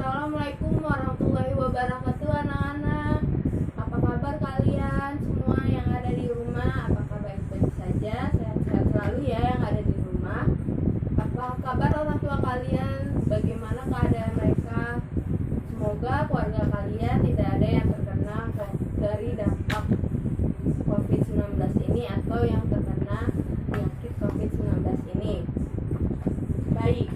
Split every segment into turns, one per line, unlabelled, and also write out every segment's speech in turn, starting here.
Assalamualaikum warahmatullahi wabarakatuh anak-anak. Apa kabar kalian semua yang ada di rumah? Apakah baik-baik saja? Sehat-sehat selalu ya yang ada di rumah. Apa kabar orang tua kalian? Bagaimana keadaan mereka? Semoga keluarga kalian tidak ada yang terkena dari dampak COVID-19 ini atau yang terkena penyakit COVID-19 ini. Baik,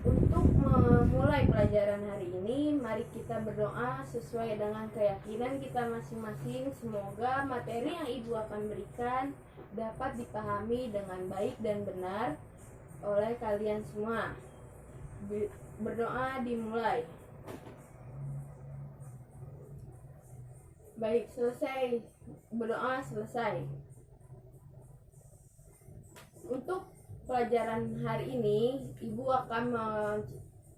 untuk memulai pelajaran hari ini, mari kita berdoa sesuai dengan keyakinan kita masing-masing. Semoga materi yang Ibu akan berikan dapat dipahami dengan baik dan benar oleh kalian semua. Berdoa dimulai. Baik, selesai. Berdoa selesai. Untuk pelajaran hari ini, Ibu akan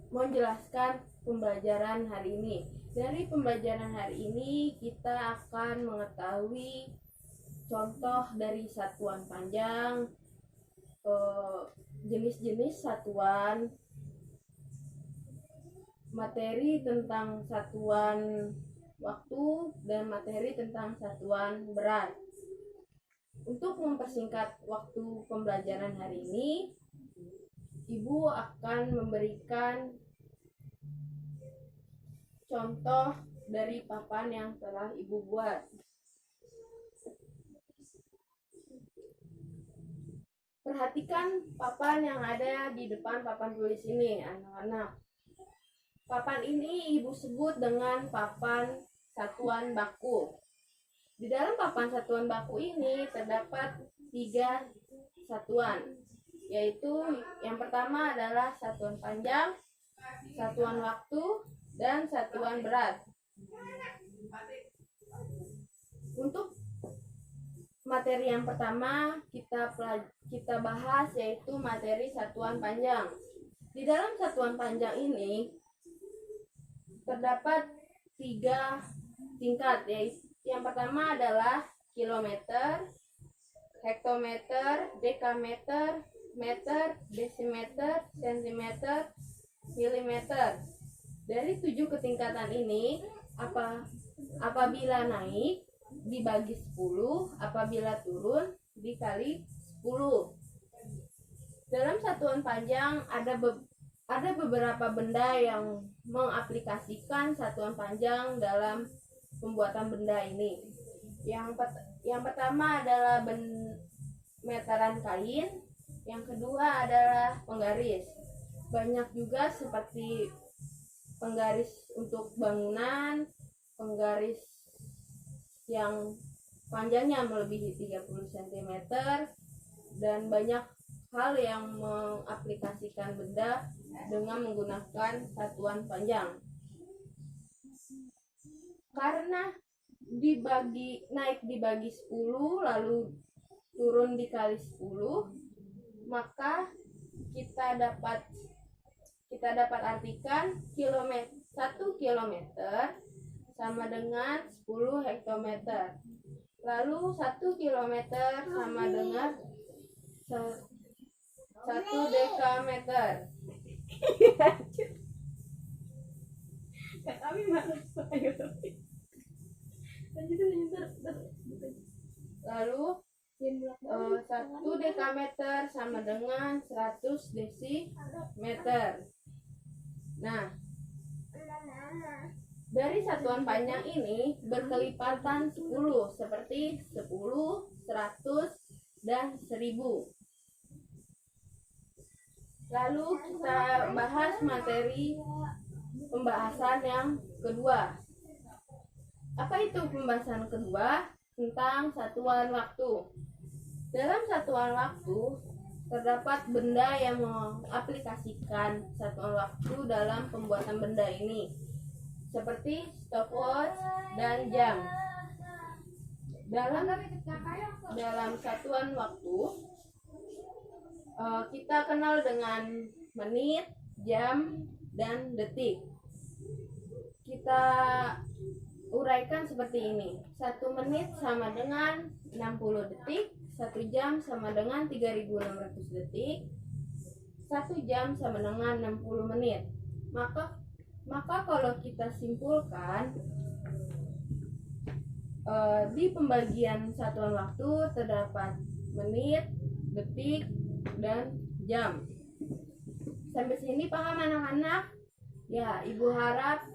menjelaskan pembelajaran hari ini. Dari pembelajaran hari ini, kita akan mengetahui contoh dari satuan panjang, jenis-jenis satuan, materi tentang satuan waktu, dan materi tentang satuan berat. Untuk mempersingkat waktu pembelajaran hari ini, Ibu akan memberikan contoh dari papan yang telah Ibu buat. Perhatikan papan yang ada di depan papan tulis ini, anak-anak. Papan ini Ibu sebut dengan papan satuan baku. Di dalam papan satuan baku ini terdapat 3 satuan, yaitu yang pertama adalah satuan panjang, satuan waktu, dan satuan berat. Untuk materi yang pertama kita bahas, yaitu materi satuan panjang. Di dalam satuan panjang ini terdapat 3 tingkat, yaitu yang pertama adalah kilometer, hektometer, dekameter, meter, desimeter, sentimeter, milimeter. Dari 7 ketingkatan ini, apabila naik dibagi 10, apabila turun dikali 10. Dalam satuan panjang ada beberapa benda yang mengaplikasikan satuan panjang dalam pembuatan benda ini. Yang pertama adalah meteran kain, yang kedua adalah penggaris. Banyak juga seperti penggaris untuk bangunan, penggaris yang panjangnya melebihi 30 cm, dan banyak hal yang mengaplikasikan benda dengan menggunakan satuan panjang. Karena naik dibagi 10 lalu turun dikali 10, maka kita dapat artikan 1 kilometer sama dengan 10 hektometer. Lalu 1 kilometer sama dengan 1 dekameter. Kami malas. Lalu 1 dekameter sama dengan 100 desimeter. Nah, dari satuan panjang ini berkelipatan 10, seperti 10, 100, dan 1000. Lalu kita bahas materi pembahasan yang kedua. Apa itu pembahasan kedua? Tentang satuan waktu. Dalam satuan waktu terdapat benda yang mengaplikasikan satuan waktu dalam pembuatan benda ini, seperti stopwatch dan jam. Dalam satuan waktu kita kenal dengan menit, jam, dan detik. Kita uraikan seperti ini. 1 menit sama dengan 60 detik, 1 jam sama dengan 3600 detik, 1 jam sama dengan 60 menit. Maka Maka kalau kita simpulkan, di pembagian satuan waktu terdapat menit, detik, dan jam. Sampai sini paham anak-anak? Ya, Ibu harap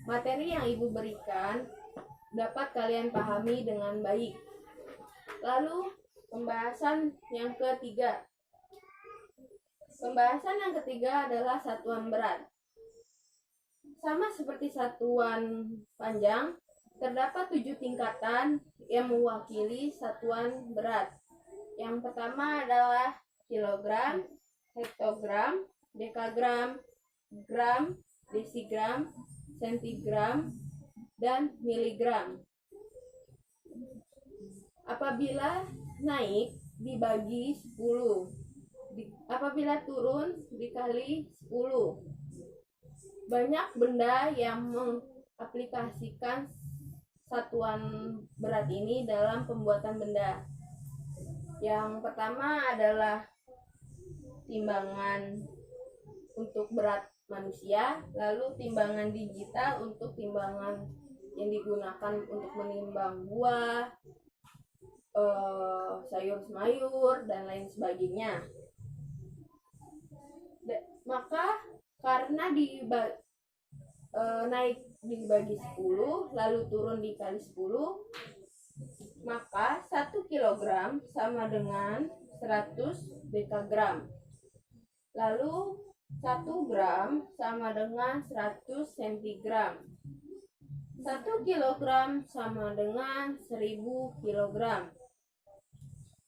materi yang Ibu berikan dapat kalian pahami dengan baik. Lalu pembahasan yang ketiga. Pembahasan yang ketiga adalah satuan berat. Sama seperti satuan panjang, terdapat 7 tingkatan yang mewakili satuan berat. Yang pertama adalah kilogram, hektogram, dekagram, gram, desigram, sentigram, dan miligram. Apabila naik dibagi 10, apabila turun dikali 10. Banyak benda yang mengaplikasikan satuan berat ini dalam pembuatan benda. Yang pertama adalah timbangan untuk berat manusia, lalu timbangan digital untuk timbangan yang digunakan untuk menimbang buah, sayur-mayur, dan lain sebagainya. Maka karena naik dibagi 10 lalu turun dikali 10, maka 1 kilogram sama dengan 100 dekagram. Lalu 1 gram sama dengan 100 sentigram. 1 kilogram sama dengan 1000 kilogram.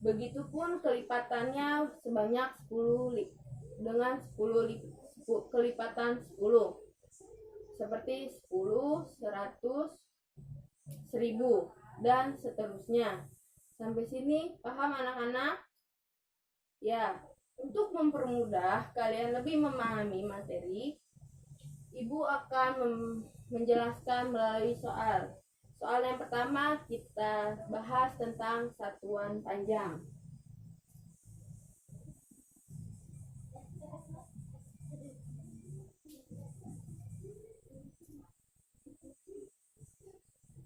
Begitupun kelipatannya sebanyak 10 dengan 10 kelipatan 10. Seperti 10, 100, 1000, dan seterusnya. Sampai sini paham anak-anak? Ya, untuk mempermudah kalian lebih memahami materi, Ibu akan menjelaskan melalui soal. Soal yang pertama kita bahas tentang satuan panjang.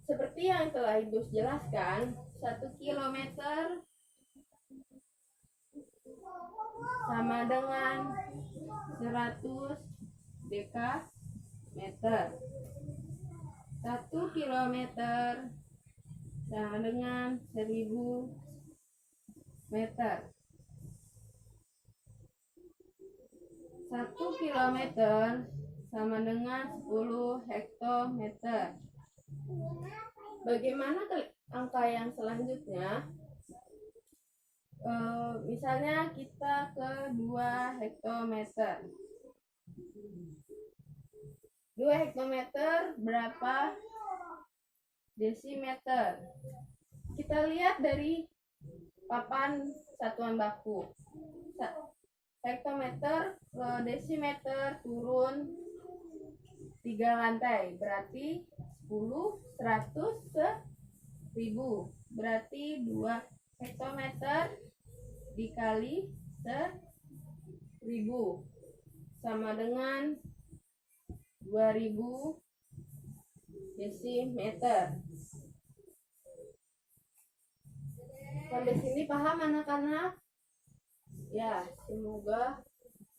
Seperti yang telah Ibu jelaskan, 1 kilometer sama dengan 100 dekameter. 1 kilometer sama dengan 1000 meter. 1 kilometer sama dengan 10 hektometer. Bagaimana angka yang selanjutnya? Misalnya kita ke 2 hektometer. 2 hektometer berapa desimeter? Kita lihat dari papan satuan baku. Hektometer ke desimeter turun 3 lantai, berarti 10, 100, 1000. Berarti 2 hektometer dikali 1000 sama dengan 2000 desimeter. Sampai sini paham anak-anak? Ya, semoga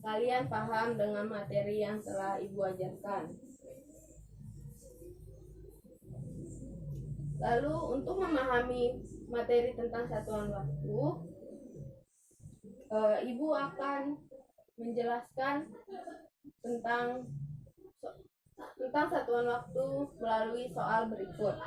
kalian paham dengan materi yang telah Ibu ajarkan. Lalu untuk memahami materi tentang satuan waktu, Ibu akan menjelaskan tentang satuan waktu melalui soal berikut.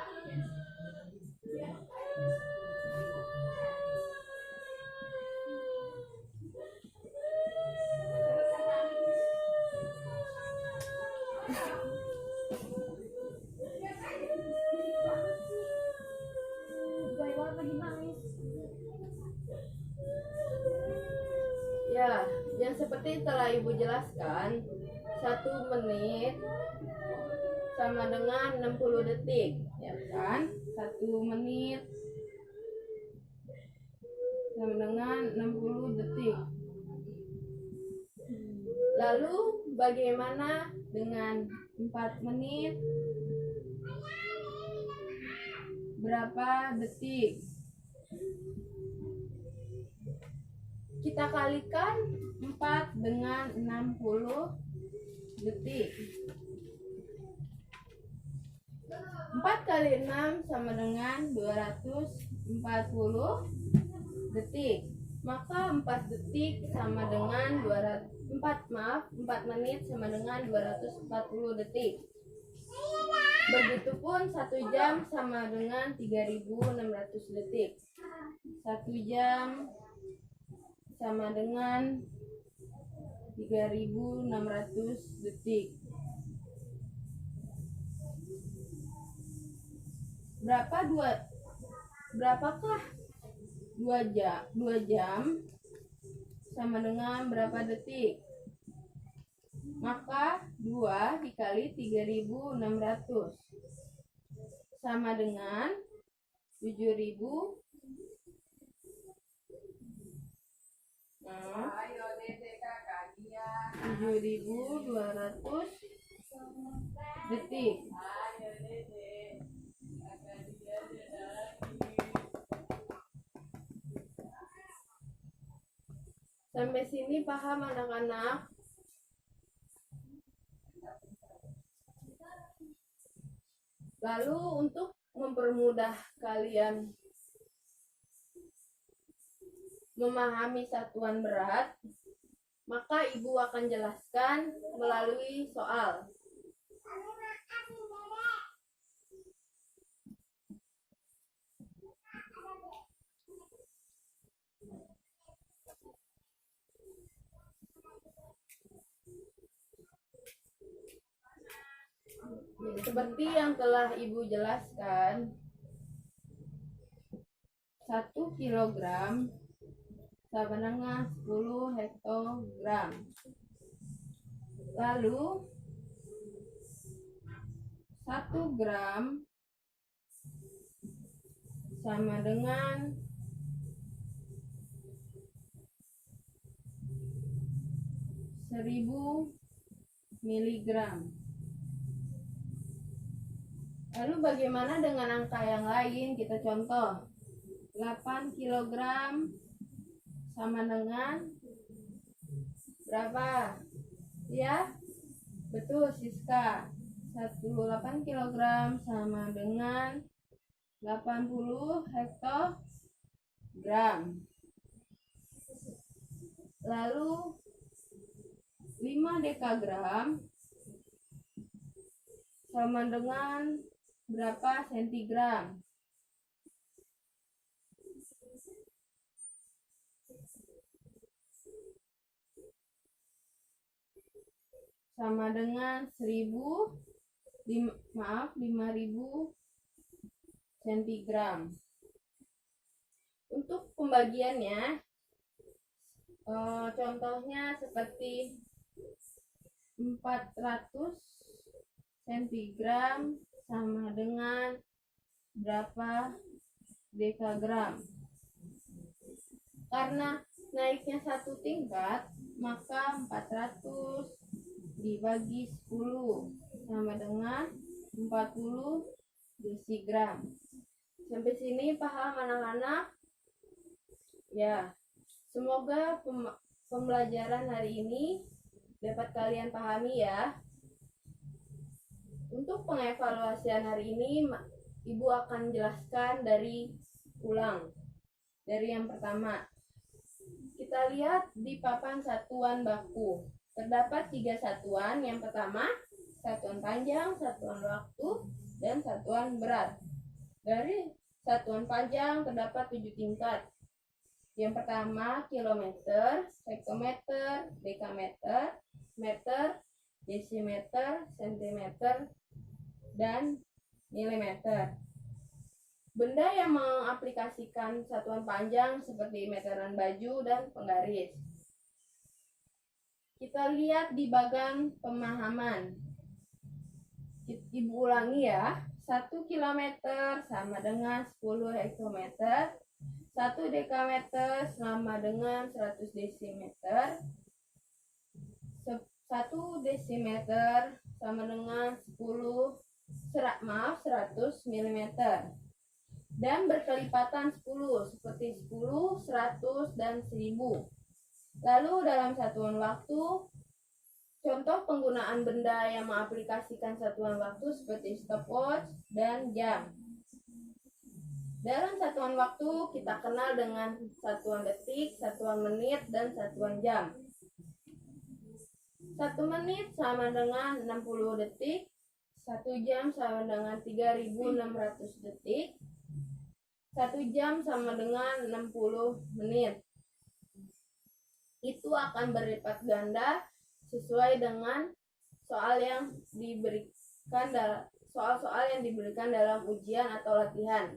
Ya, yang seperti telah Ibu jelaskan, 1 menit sama dengan 60 detik, ya kan? 1 menit sama dengan 60 detik. Lalu bagaimana dengan 4 menit? Berapa detik? Kita kalikan 4 dengan 60 detik. 4 kali 6 sama dengan 240 detik. Maka 4 detik sama dengan 4 menit sama dengan 240 detik. Begitupun 1 jam sama dengan 3600 detik. 1 jam sama dengan 3600 detik. Berapakah 2 jam sama dengan berapa detik? Maka 2 dikali 3600 sama dengan 7000. 7200 detik. Sampai sini paham anak-anak? Lalu untuk mempermudah kalian memahami satuan berat, maka ibu akan jelaskan melalui soal. Seperti yang telah ibu jelaskan, 1 kilogram sama dengan 10 hektogram. Lalu 1 gram sama dengan 1000 miligram. Lalu bagaimana dengan angka yang lain? Kita contoh. 8 kilogram sama dengan berapa? Ya, betul Siska. 8 kilogram sama dengan 80 hektogram. Lalu 5 dekagram sama dengan berapa sentigram? Sama dengan 5000 sentigram. Untuk pembagiannya, contohnya seperti 400 sentigram sama dengan berapa dekagram. Karena naiknya 1 tingkat, maka 400 dibagi 10 sama dengan 40 desigram. Sampai sini paham anak-anak? Ya, semoga pembelajaran hari ini dapat kalian pahami ya. Untuk pengevaluasian hari ini, ibu akan jelaskan dari ulang. Dari yang pertama, kita lihat di papan satuan baku. Terdapat 3 satuan. Yang pertama, satuan panjang, satuan waktu, dan satuan berat. Dari satuan panjang terdapat 7 tingkat. Yang pertama, kilometer, hektometer, dekameter, meter, desimeter, sentimeter, dan milimeter. Benda yang mengaplikasikan satuan panjang seperti meteran baju dan penggaris. Kita lihat di bagian pemahaman. Ibu ulangi ya. 1 kilometer sama dengan 10 hektometer. 1 dekameter sama dengan 100 desimeter. 1 desimeter sama dengan 100 mm. Dan berkelipatan 10, seperti 10, 100, dan 1000. Lalu dalam satuan waktu, contoh penggunaan benda yang mengaplikasikan satuan waktu seperti stopwatch dan jam. Dalam satuan waktu kita kenal dengan satuan detik, satuan menit, dan satuan jam. 1 menit sama dengan 60 detik, 1 jam sama dengan 3600 detik, 1 jam sama dengan 60 menit. Itu akan berlipat ganda sesuai dengan soal-soal yang diberikan dalam ujian atau latihan.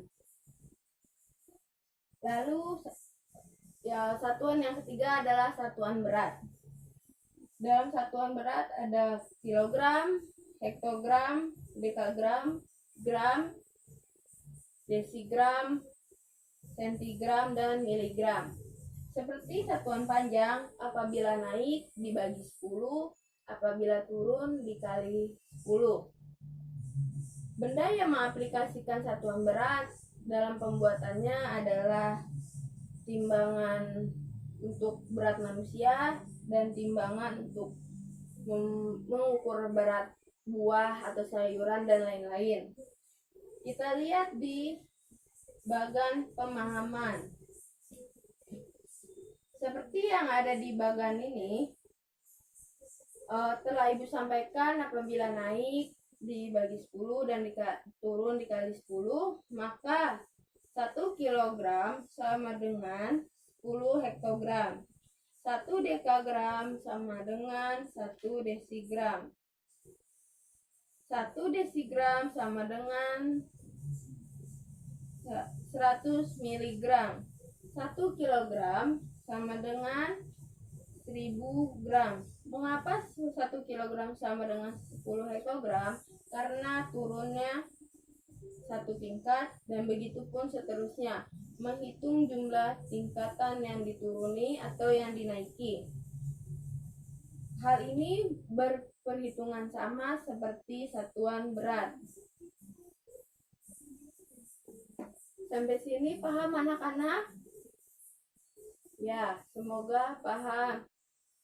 Lalu satuan yang ketiga adalah satuan berat. Dalam satuan berat ada kilogram, hektogram, dekagram, gram, desigram, sentigram, dan miligram. Seperti satuan panjang, apabila naik dibagi 10, apabila turun dikali 10. Benda yang mengaplikasikan satuan berat dalam pembuatannya adalah timbangan untuk berat manusia dan timbangan untuk mengukur berat buah atau sayuran dan lain-lain. Kita lihat di bagan pemahaman. Seperti yang ada di bagan ini, telah Ibu sampaikan apabila naik dibagi 10 dan turun dikali 10, maka 1 kilogram sama dengan 10 hektogram. 1 dekagram sama dengan 1 desigram. 1 desigram sama dengan 100 miligram. 1 kilogram sama dengan 1000 gram. Mengapa 1 kilogram sama dengan 10 hektogram? Karena turunnya 1 tingkat dan begitu pun seterusnya. Menghitung jumlah tingkatan yang dituruni atau yang dinaiki. Hal ini berperhitungan sama seperti satuan berat. Sampai sini paham anak-anak? Ya, semoga paham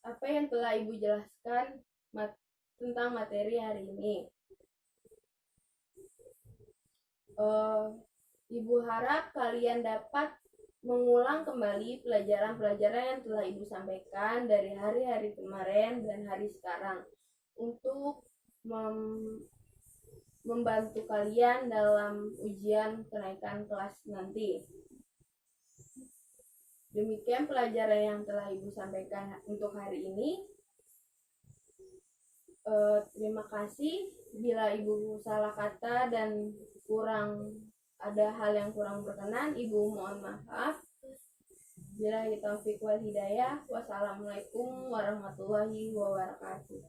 apa yang telah Ibu jelaskan tentang materi hari ini. Ibu harap kalian dapat mengulang kembali pelajaran-pelajaran yang telah Ibu sampaikan dari hari-hari kemarin dan hari sekarang untuk membantu kalian dalam ujian kenaikan kelas nanti. Demikian pelajaran yang telah Ibu sampaikan untuk hari ini. Terima kasih. Bila Ibu salah kata dan ada hal yang kurang berkenan, Ibu mohon maaf. Billahi taufiq wal hidayah. Wassalamualaikum warahmatullahi wabarakatuh.